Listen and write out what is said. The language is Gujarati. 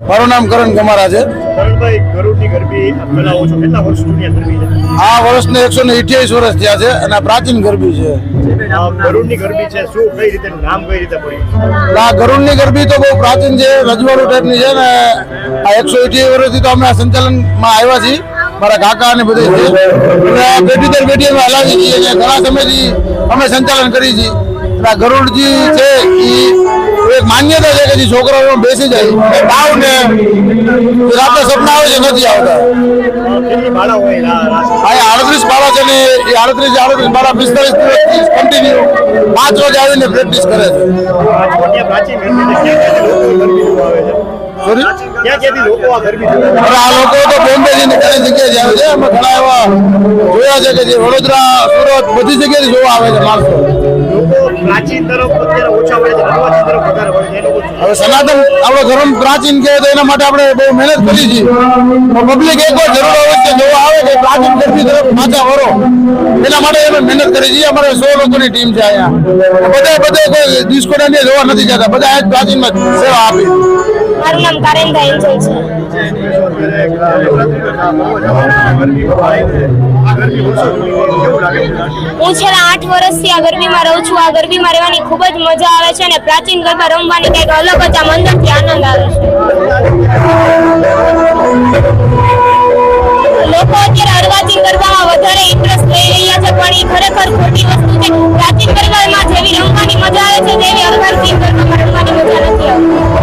મારું નામ કરણ ગમારા છે. કરણભાઈ, ગરુડની ગરબી આપ ચલાવો છો, કેટલા વર્ષ જૂની આ ગરબી છે? આ વર્ષને 128 વર્ષ થયા છે અને આ પ્રાચીન ગરબી છે. આ ગરુડની ગરબી છે, શું કઈ રીતે નામ કઈ રીતે પડ્યું? આ ગરુડની ગરબી તો બહુ પ્રાચીન છે, રજવાડું ટાઈપની છે ને આ 128 વર્ષથી તો અમે આ સંચાલનમાં આવ્યા છીએ. મારા કાકા અને બધે છે અને પેઢી દર પેઢી અમે હલાવી છીએ અને ઘણા સમયથી અમે સંચાલન કરી છીએ. અને આ ગરુડજી છે એ એક માન્યતા છે કે જે છોકરાઓ બેસી જાય ભાવ ને રાતે સપના આવે છે નથી આવતા. કેટલી બાળા હોય રાસ? આ 38 બાળા છે ને એ 38 બાળા 45 દિવસથી કન્ટિન્યુ 5 વાગે આવીને પ્રેક્ટિસ કરે છે. ત્યાં પ્રાચીન ગરબી છે, ક્યાં ક્યાંથી લોકો આ ગરબી જોવા આવે છે? ક્યાં ક્યાંથી લોકો આ ગરબી જોવે? હવે આ લોકો તો બોમ્બે થી ઘણી જગ્યાએ આવે છે. અમે ઘણા એવા જોયા છે કે જે વડોદરા, સુરત બધી જગ્યાએથી જોવા આવે છે માણસો. લોકો પ્રાચીન તરફ અત્યારે ઓછા વળે છે, અર્વાચીન તરફ વધારે વળે છે, એ લોકો શું? હવે સનાતન આપણો ધર્મ પ્રાચીન કહેવાય તો એના માટે આપણે બહુ મહેનત કરી છે. પબ્લિક એક વાર જરૂર હોય કે જોવા આવે કે પ્રાચીન ગરબી તરફ પાછા વળો, એના માટે અમે મહેનત કરી છે. અમારે 100 લોકોની ટીમ છે અહીંયા. બધે કોઈ ડિસ્કો દાંડિયા જોવા નથી જતા, બધા આ જ પ્રાચીનમાં સેવા આપી. મારું નામ કારેન્દ્ર એન્જલ છે. હું છેલ્લા 8 વર્ષથી આ ગરબીમાં રહું છું. આ ગરબીમાં રહેવાની ખૂબ જ મજા આવે છે અને પ્રાચીન ગરબા રમવાની કંઈક અલગ જ આમ અંદરથી આનંદ આવે છે. લોકો અત્યારે અર્વાચીન ગરબામાં વધારે ઇન્ટરેસ્ટ લઈ રહ્યા છે, પણ એ ખરેખર ખોટી વસ્તુ છે. પ્રાચીન ગરબામાં જેવી રમવાની મજા આવે છે તેવી અર્વાચીન ગરબામાં રમવાની મજા નથી આવતી.